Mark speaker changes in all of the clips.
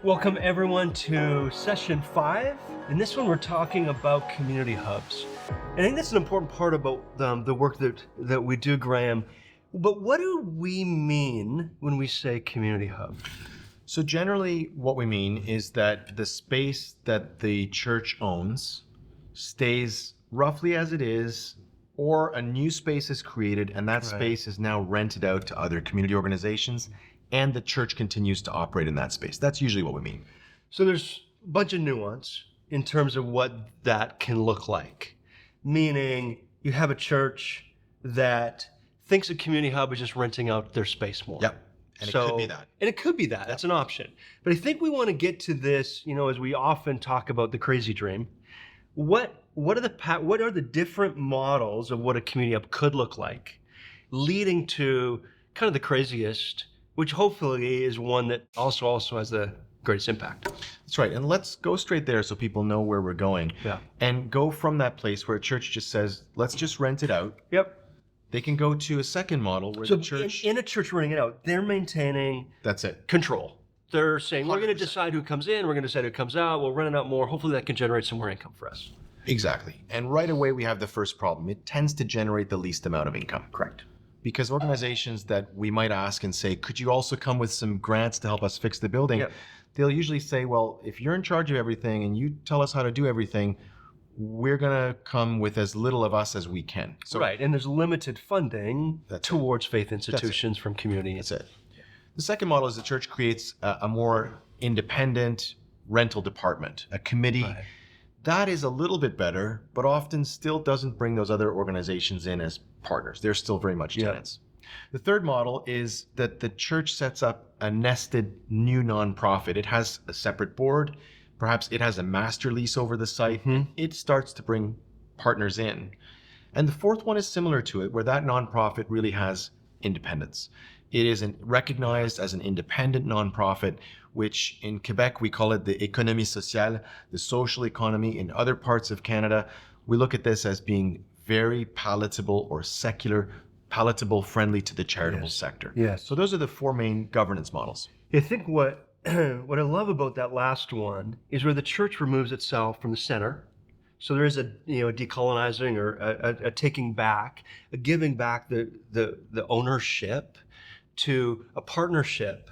Speaker 1: Welcome everyone to session 5. In this one, we're talking about community hubs. And I think that's an important part about the work that we do, Graham. But what do we mean when we say community hub?
Speaker 2: So generally what we mean is that the space that the church owns stays roughly as it is, or a new space is created and that space is now rented out to other community organizations, and the church continues to operate in that space. That's usually what we mean.
Speaker 1: So there's a bunch of nuance in terms of what that can look like. Meaning you have a church that thinks a community hub is just renting out their space more.
Speaker 2: Yep. And it could be that.
Speaker 1: And it could be that. Yep. That's an option. But I think we want to get to this, as we often talk about the crazy dream. What are the different models of what a community hub could look like, leading to kind of the craziest, which hopefully is one that also has the greatest impact.
Speaker 2: That's right. And let's go straight there so people know where we're going.
Speaker 1: Yeah.
Speaker 2: And go from that place where a church just says, let's just rent it out.
Speaker 1: Yep.
Speaker 2: They can go to a second model where the church...
Speaker 1: in a church renting it out, they're maintaining...
Speaker 2: That's it.
Speaker 1: Control. They're saying,
Speaker 2: 100%.
Speaker 1: We're going to decide who comes in, we're going to decide who comes out, we'll rent it out more. Hopefully that can generate some more income for us.
Speaker 2: Exactly. And right away we have the first problem. It tends to generate the least amount of income.
Speaker 1: Correct.
Speaker 2: Because organizations that we might ask and say, could you also come with some grants to help us fix the building?
Speaker 1: Yep.
Speaker 2: They'll usually say, well, if you're in charge of everything and you tell us how to do everything, we're going to come with as little of us as we can.
Speaker 1: So, right. And there's limited funding towards faith institutions from community.
Speaker 2: That's it. The second model is the church creates a more independent rental department, a committee.
Speaker 1: Right.
Speaker 2: That is a little bit better, but often still doesn't bring those other organizations in as partners. They're still very much tenants. The third model is that the church sets up a nested new nonprofit. It has a separate board. Perhaps it has a master lease over the site. Mm-hmm. It starts to bring partners in. And the fourth one is similar to it, where that nonprofit really has independence. It is recognized as an independent nonprofit, which in Quebec, we call it the économie sociale, the social economy. In other parts of Canada, we look at this as being very palatable or secular, palatable, friendly to the charitable sector.
Speaker 1: Yes.
Speaker 2: So those are the four main governance models.
Speaker 1: I think what I love about that last one is where the church removes itself from the center. So there is a decolonizing or a taking back, a giving back the ownership to a partnership,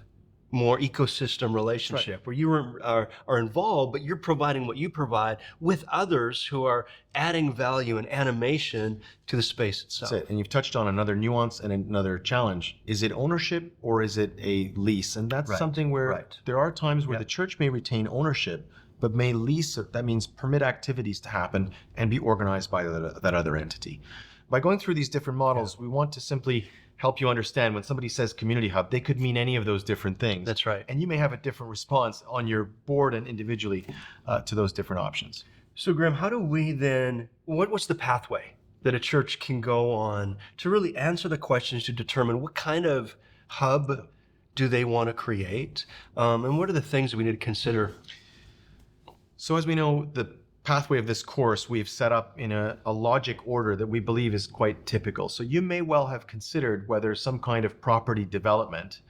Speaker 1: more ecosystem relationship, where you are involved, but you're providing what you provide with others who are adding value and animation to the space itself.
Speaker 2: That's it. And you've touched on another nuance and another challenge. Is it ownership or is it a lease? And that's something where there are times where the church may retain ownership, but may lease it. That means permit activities to happen and be organized by that other entity. By going through these different models, we want to simply help you understand when somebody says community hub, they could mean any of those different things.
Speaker 1: That's right.
Speaker 2: And you may have a different response on your board and individually to those different options.
Speaker 1: So Graham, how do we then, what's the pathway that a church can go on to really answer the questions to determine what kind of hub do they want to create? And what are the things that we need to consider?
Speaker 2: So as we know, the pathway of this course we've set up in a logic order that we believe is quite typical. So you may well have considered whether some kind of property development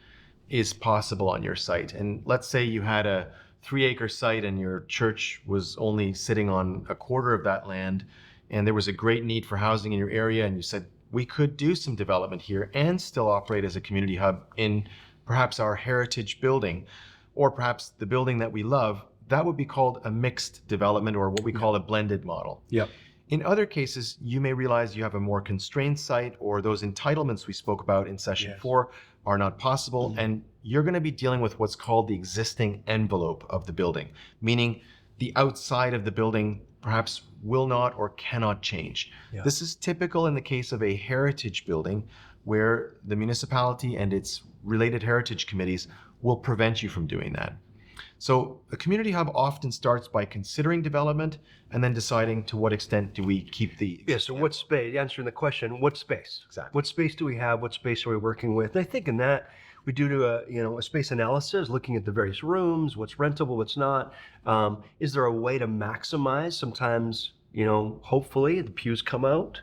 Speaker 2: is possible on your site. And let's say you had a 3-acre site and your church was only sitting on a quarter of that land, and there was a great need for housing in your area, and you said, we could do some development here and still operate as a community hub in perhaps our heritage building, or perhaps the building that we love. That would be called a mixed development, or what we call a blended model.
Speaker 1: Yep.
Speaker 2: In other cases, you may realize you have a more constrained site, or those entitlements we spoke about in session 4 are not possible, and you're going to be dealing with what's called the existing envelope of the building, meaning the outside of the building perhaps will not or cannot change. Yeah. This is typical in the case of a heritage building, where the municipality and its related heritage committees will prevent you from doing that. So a community hub often starts by considering development and then deciding to what extent do we keep the...
Speaker 1: So what space, answering the question, what space?
Speaker 2: Exactly.
Speaker 1: What space do we have? What space are we working with? And I think in that we do a space analysis, looking at the various rooms, what's rentable, what's not. Is there a way to maximize? Sometimes, hopefully the pews come out,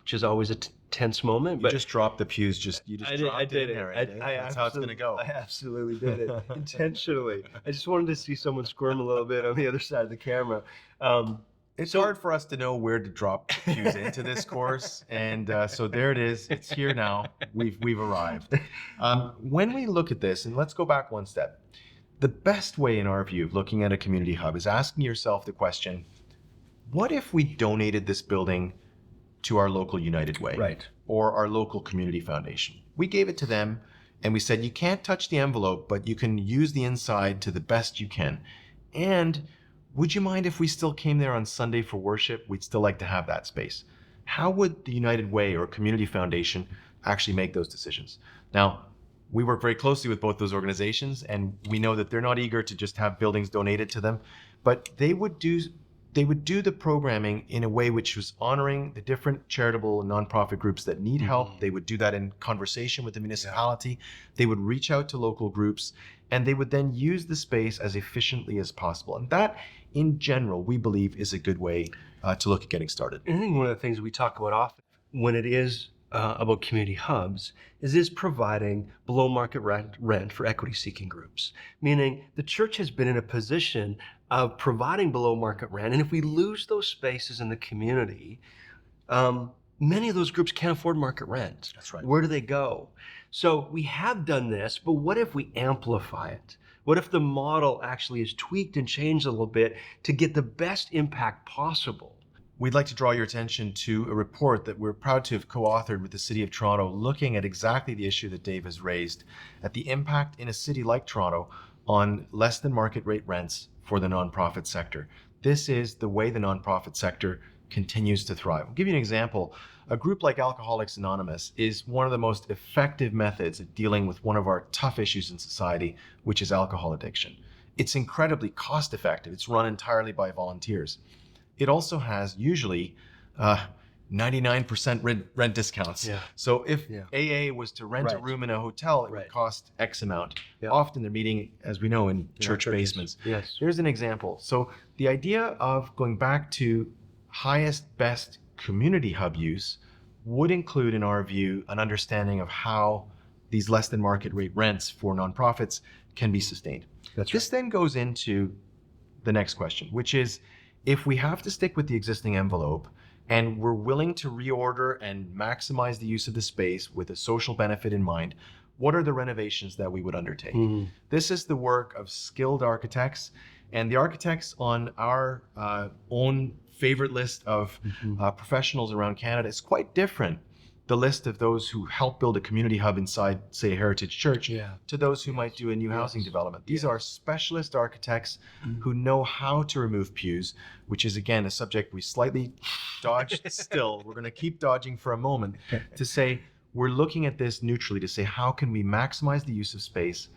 Speaker 1: which is always tense moment.
Speaker 2: You
Speaker 1: But
Speaker 2: just dropped the pews. You just dropped it in there. That's how it's going to go.
Speaker 1: I absolutely did it intentionally. I just wanted to see someone squirm a little bit on the other side of the camera.
Speaker 2: It's hard for us to know where to drop pews into this course, and so there it is. It's here now. We've arrived. When we look at this, and let's go back one step. The best way, in our view, of looking at a community hub is asking yourself the question: what if we donated this building to our local United Way,
Speaker 1: Right,
Speaker 2: or our local community foundation? We gave it to them, and we said, you can't touch the envelope, but you can use the inside to the best you can. And would you mind if we still came there on Sunday for worship? We'd still like to have that space. How would the United Way or Community Foundation actually make those decisions? Now, we work very closely with both those organizations, and we know that they're not eager to just have buildings donated to them, but they would do the programming in a way which was honoring the different charitable and nonprofit groups that need help. They would do that in conversation with the municipality. They would reach out to local groups, and they would then use the space as efficiently as possible. And that, in general, we believe is a good way to look at getting started.
Speaker 1: and I think one of the things we talk about often when it is about community hubs is providing below market rent for equity seeking groups, meaning the church has been in a position of providing below market rent, and if we lose those spaces in the community, many of those groups can't afford market rent.
Speaker 2: That's right.
Speaker 1: Where do they go? So we have done this, but what if we amplify it? What if the model actually is tweaked and changed a little bit to get the best impact possible?
Speaker 2: We'd like to draw your attention to a report that we're proud to have co-authored with the City of Toronto, looking at exactly the issue that Dave has raised, at the impact in a city like Toronto on less than market rate rents for the nonprofit sector. This is the way the nonprofit sector continues to thrive. I'll give you an example. A group like Alcoholics Anonymous is one of the most effective methods at dealing with one of our tough issues in society, which is alcohol addiction. It's incredibly cost effective. It's run entirely by volunteers. It also has usually 99% rent discounts.
Speaker 1: Yeah.
Speaker 2: So if AA was to rent a
Speaker 1: Right.
Speaker 2: room in a hotel, it
Speaker 1: Right.
Speaker 2: would cost X amount.
Speaker 1: Yeah.
Speaker 2: Often they're meeting, as we know, in church
Speaker 1: churches.
Speaker 2: basements.
Speaker 1: Yes.
Speaker 2: Here's an example. So the idea of going back to highest best community hub use would include, in our view, an understanding of how these less than market rate rents for nonprofits can be sustained. This then goes into the next question, which is, if we have to stick with the existing envelope and we're willing to reorder and maximize the use of the space with a social benefit in mind, what are the renovations that we would undertake? This is the work of skilled architects, and the architects on our own favorite list of professionals around Canada is quite different. The list of those who help build a community hub inside, say, a heritage church, to those who might do a new housing development. These are specialist architects who know how to remove pews, which is, again, a subject we slightly dodged still. We're going to keep dodging for a moment to say, we're looking at this neutrally to say, how can we maximize the use of space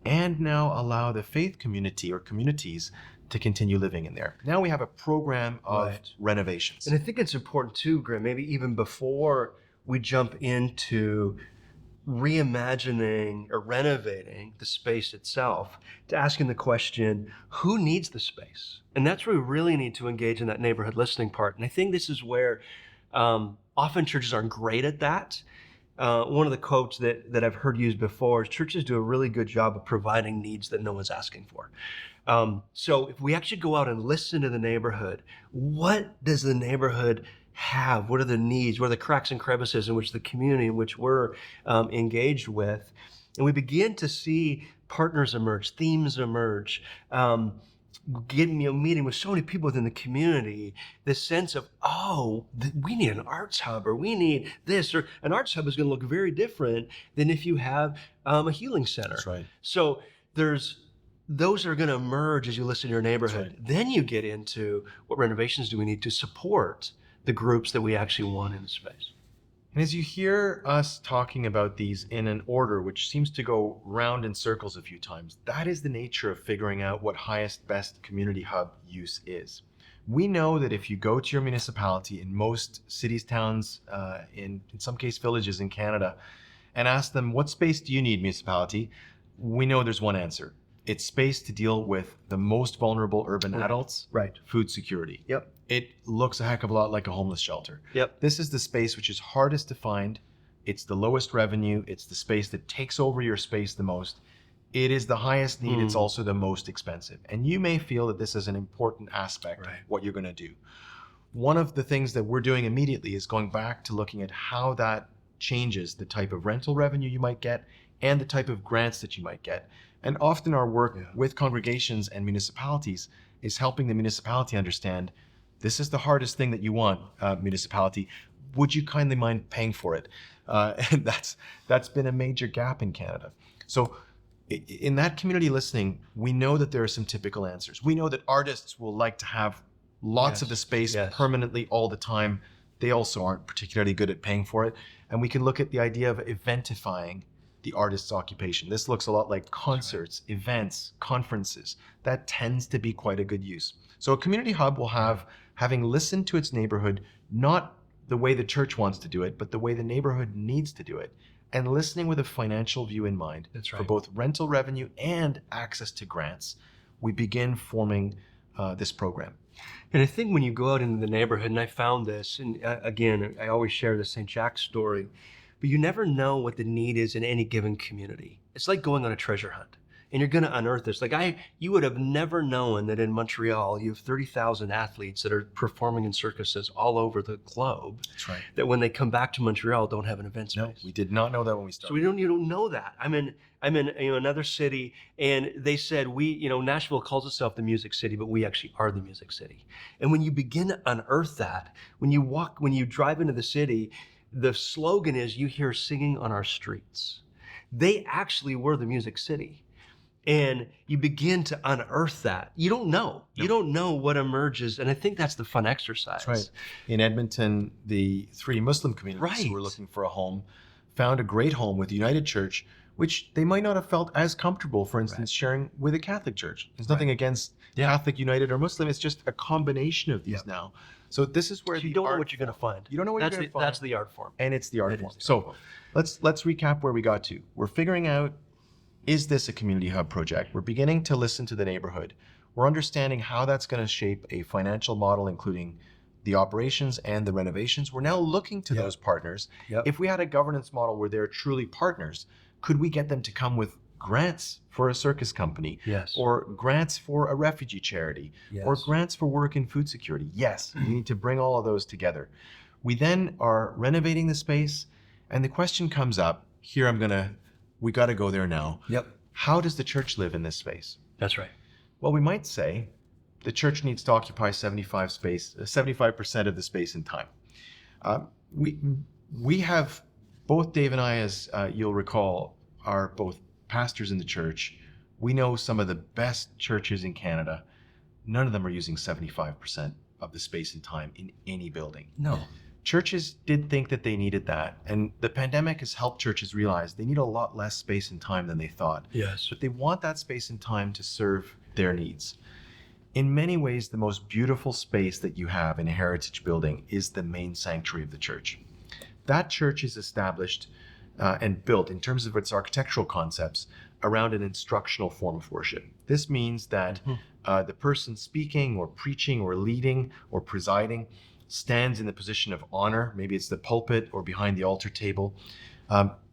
Speaker 2: and now allow the faith community or communities to continue living in there. Now we have a program of renovations.
Speaker 1: And I think it's important too, Grim, maybe even before we jump into reimagining or renovating the space itself, to asking the question, who needs the space? And that's where we really need to engage in that neighborhood listening part. And I think this is where often churches aren't great at that. One of the quotes that I've heard used before is churches do a really good job of providing needs that no one's asking for. So if we actually go out and listen to the neighborhood, what does the neighborhood have? What are the needs? What are the cracks and crevices in which the community in which we're engaged with? And we begin to see partners emerge, themes emerge, meeting with so many people within the community, this sense of, we need an arts hub, or we need this, or an arts hub is going to look very different than if you have a healing center.
Speaker 2: That's right.
Speaker 1: So those are going to emerge as you listen to your neighborhood.
Speaker 2: Right.
Speaker 1: Then you get into what renovations do we need to support the groups that we actually want in the space.
Speaker 2: And as you hear us talking about these in an order which seems to go round in circles a few times, that is the nature of figuring out what highest best community hub use is. We know that if you go to your municipality in most cities, towns, in some case villages in Canada, and ask them, what space do you need, municipality? We know there's one answer. It's space to deal with the most vulnerable urban adults.
Speaker 1: Right.
Speaker 2: Food security.
Speaker 1: Yep.
Speaker 2: It looks a heck of a lot like a homeless shelter.
Speaker 1: Yep.
Speaker 2: This is the space which is hardest to find. It's the lowest revenue. It's the space that takes over your space the most. It is the highest need. It's also the most expensive. And you may feel that this is an important aspect of what you're going to do. One of the things that we're doing immediately is going back to looking at how that changes the type of rental revenue you might get and the type of grants that you might get. And often our work with congregations and municipalities is helping the municipality understand, this is the hardest thing that you want, municipality. Would you kindly mind paying for it? And that's been a major gap in Canada. So in that community listening, we know that there are some typical answers. We know that artists will like to have lots of the space permanently all the time. They also aren't particularly good at paying for it. And we can look at the idea of eventifying the artist's occupation. This looks a lot like concerts, events, conferences. That tends to be quite a good use. So a community hub will have, having listened to its neighborhood, not the way the church wants to do it, but the way the neighborhood needs to do it, and listening with a financial view in mind for both rental revenue and access to grants, we begin forming this program.
Speaker 1: And I think when you go out into the neighborhood, and I found this, and again, I always share the St. Jack's story, but you never know what the need is in any given community. It's like going on a treasure hunt, and you're going to unearth this. Like you would have never known that in Montreal, you have 30,000 athletes that are performing in circuses all over the globe.
Speaker 2: That's right.
Speaker 1: That when they come back to Montreal, don't have an event space.
Speaker 2: No, we did not know that when we started.
Speaker 1: So you don't know that. I'm in another city, and they said Nashville calls itself the music city, but we actually are the music city. And when you begin to unearth that, when you drive into the city, the slogan is, you hear singing on our streets. They actually were the music city. And you begin to unearth that. You don't know. No. You don't know what emerges. And I think that's the fun exercise.
Speaker 2: That's right. In Edmonton, the 3 Muslim communities who were looking for a home found a great home with the United Church, which they might not have felt as comfortable, for instance, sharing with a Catholic church. There's nothing against Catholic United or Muslim. It's just a combination of these now. So this is where
Speaker 1: you don't know what you're going to find.
Speaker 2: You don't know what you're going to find.
Speaker 1: That's the art form.
Speaker 2: And it's the art form. So let's recap where we got to. We're figuring out, is this a community hub project? We're beginning to listen to the neighborhood. We're understanding how that's going to shape a financial model, including the operations and the renovations. We're now looking to those partners. If we had a governance model where they're truly partners, could we get them to come with grants for a circus company?
Speaker 1: Yes.
Speaker 2: Or grants for a refugee charity? Yes. Or grants for work in food security? Yes, we need to bring all of those together. We then are renovating the space, and the question comes up, here we got to go there now. How does the church live in this space?
Speaker 1: That's right.
Speaker 2: Well, we might say the church needs to occupy 75% of the space and time. We have, both Dave and I, as you'll recall, are both pastors in the church. We know some of the best churches in Canada. None of them are using 75% of the space and time in any building.
Speaker 1: No.
Speaker 2: Churches did think that they needed that, and the pandemic has helped churches realize they need a lot less space and time than they thought.
Speaker 1: Yes.
Speaker 2: But they want that space and time to serve their needs. In many ways, the most beautiful space that you have in a heritage building is the main sanctuary of the church. That church is established and built in terms of its architectural concepts around an instructional form of worship. This means that the person speaking or preaching or leading or presiding stands in the position of honor. Maybe it's the pulpit or behind the altar table.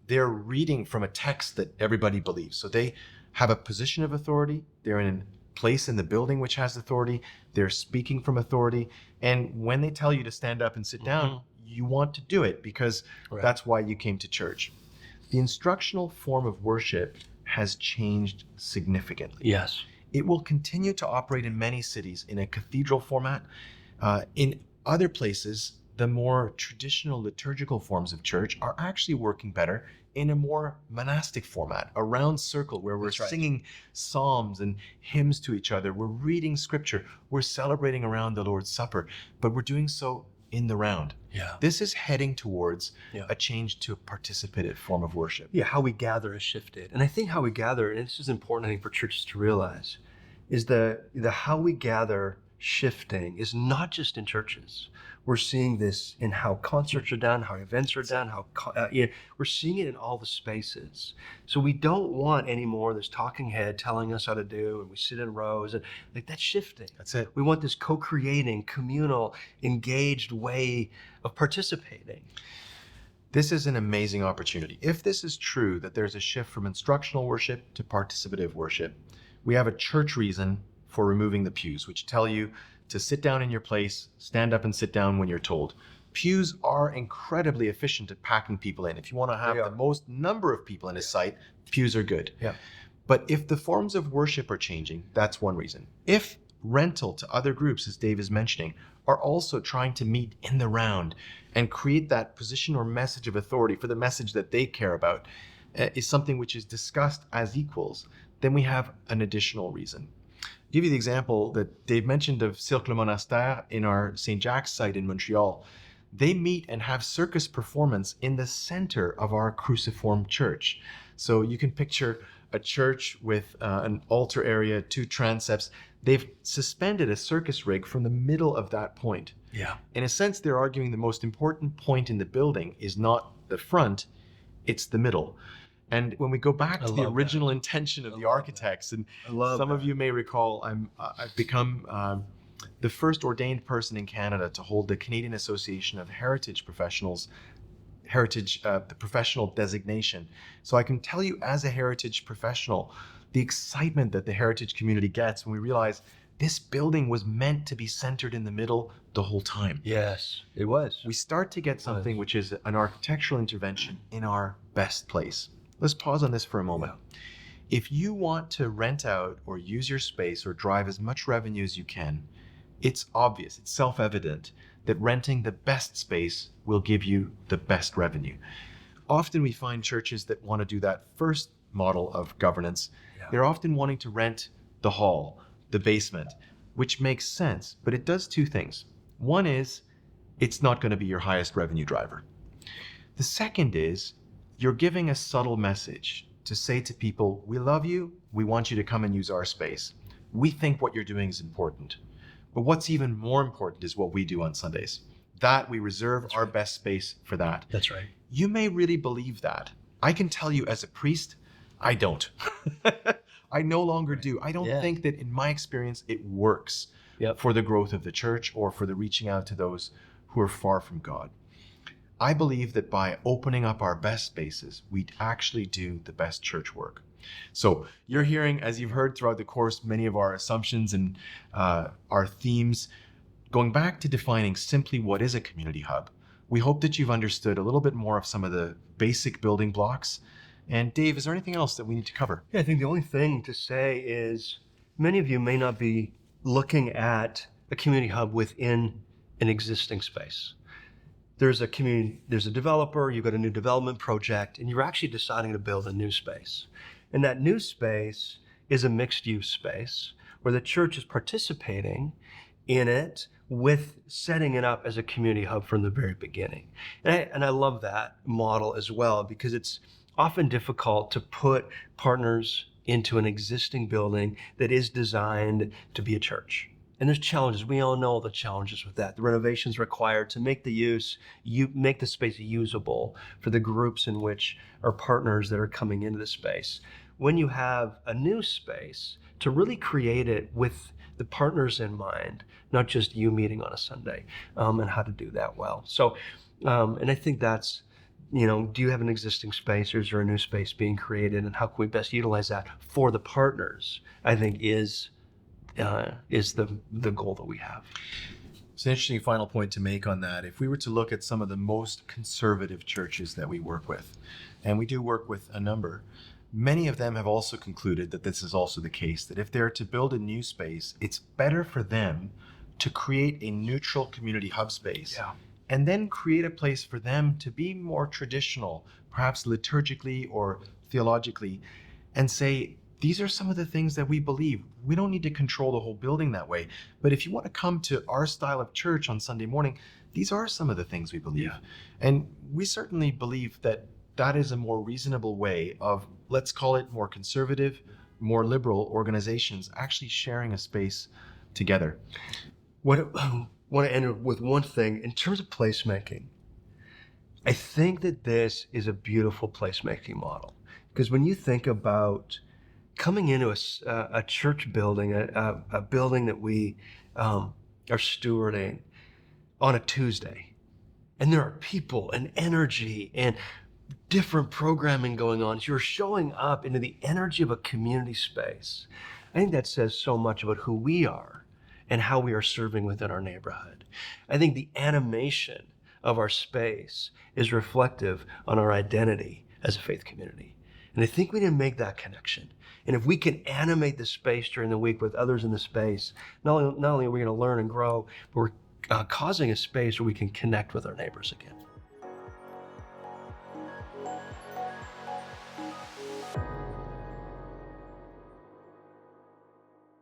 Speaker 2: They're reading from a text that everybody believes. So they have a position of authority. They're in a place in the building which has authority. They're speaking from authority. And when they tell you to stand up and sit down, you want to do it because that's why you came to church. The instructional form of worship has changed significantly.
Speaker 1: Yes.
Speaker 2: It will continue to operate in many cities in a cathedral format. In other places, the more traditional liturgical forms of church are actually working better in a more monastic format, a round circle where we're singing psalms and hymns to each other. We're reading scripture. We're celebrating around the Lord's Supper, but we're doing so in the round.
Speaker 1: Yeah.
Speaker 2: This is heading towards a change to a participative form of worship.
Speaker 1: Yeah, how we gather has shifted. And I think how we gather, and this is important, I think, for churches to realize, is the how we gather shifting is not just in churches. We're seeing this in how concerts are done, how events are done, we're seeing it in all the spaces. So we don't want any more this talking head telling us how to do, and we sit in rows, and like that's shifting.
Speaker 2: That's it.
Speaker 1: We want this co-creating, communal, engaged way of participating.
Speaker 2: This is an amazing opportunity. If this is true, that there's a shift from instructional worship to participative worship, we have a church reason for removing the pews, which tell you to sit down in your place, stand up and sit down when you're told. Pews are incredibly efficient at packing people in. If you want to have the most number of people in a site, pews are good.
Speaker 1: Yeah.
Speaker 2: But if the forms of worship are changing, that's one reason. If rental to other groups, as Dave is mentioning, are also trying to meet in the round and create that position or message of authority for the message that they care about, is something which is discussed as equals, then we have an additional reason. I'll give you the example that Dave mentioned of Cercle Monastère in our St. Jack's site in Montreal. They meet and have circus performance in the center of our cruciform church. So you can picture a church with an altar area, 2 transepts. They've suspended a circus rig from the middle of that point.
Speaker 1: Yeah.
Speaker 2: In a sense, they're arguing the most important point in the building is not the front, it's the middle. And when we go back to the original intention of the architects, and some of you may recall, I've become the first ordained person in Canada to hold the Canadian Association of Heritage Professionals, the professional designation. So I can tell you as a heritage professional, the excitement that the heritage community gets when we realize this building was meant to be centered in the middle the whole time.
Speaker 1: Yes, it was.
Speaker 2: We start to get something which is an architectural intervention in our best place. Let's pause on this for a moment. Yeah. If you want to rent out or use your space or drive as much revenue as you can, it's obvious, it's self-evident that renting the best space will give you the best revenue. Often we find churches that want to do that first model of governance. Yeah. They're often wanting to rent the hall, the basement, which makes sense, but it does 2 things. One is it's not going to be your highest revenue driver. The second is you're giving a subtle message to say to people, we love you, we want you to come and use our space. We think what you're doing is important. But what's even more important is what we do on Sundays. That we reserve our best space for that.
Speaker 1: That's right.
Speaker 2: You may really believe that. I can tell you as a priest, I don't. I no longer do. I don't think that in my experience it works for the growth of the church or for the reaching out to those who are far from God. I believe that by opening up our best spaces, we actually do the best church work. So you're hearing, as you've heard throughout the course, many of our assumptions and our themes. Going back to defining simply what is a community hub, we hope that you've understood a little bit more of some of the basic building blocks. And Dave, is there anything else that we need to cover?
Speaker 1: Yeah, I think the only thing to say is many of you may not be looking at a community hub within an existing space. There's a developer, you've got a new development project, and you're actually deciding to build a new space. And that new space is a mixed-use space where the church is participating in it with setting it up as a community hub from the very beginning. And I love that model as well because it's often difficult to put partners into an existing building that is designed to be a church. And there's challenges. We all know the challenges with that. The renovations required to make make the space usable for the groups in which are partners that are coming into the space. When you have a new space, to really create it with the partners in mind, not just you meeting on a Sunday, and how to do that well. So, and I think that's, do you have an existing space or is there a new space being created, and how can we best utilize that for the partners, I think is the goal that we have.
Speaker 2: It's an interesting final point to make on that. If we were to look at some of the most conservative churches that we work with, and we do work with a number, many of them have also concluded that this is also the case, that if they're to build a new space, it's better for them to create a neutral community hub space and then create a place for them to be more traditional, perhaps liturgically or theologically, and say, these are some of the things that we believe. We don't need to control the whole building that way. But if you want to come to our style of church on Sunday morning, these are some of the things we believe. Yeah. And we certainly believe that that is a more reasonable way of, let's call it more conservative, more liberal organizations actually sharing a space together.
Speaker 1: I want to end with one thing. In terms of placemaking, I think that this is a beautiful placemaking model. Because when you think about coming into a church building, a building that we are stewarding on a Tuesday, and there are people and energy and different programming going on, you're showing up into the energy of a community space. I think that says so much about who we are and how we are serving within our neighborhood. I think the animation of our space is reflective on our identity as a faith community. And I think we need to make that connection. And if we can animate the space during the week with others in the space, not only are we going to learn and grow, but we're causing a space where we can connect with our neighbors again.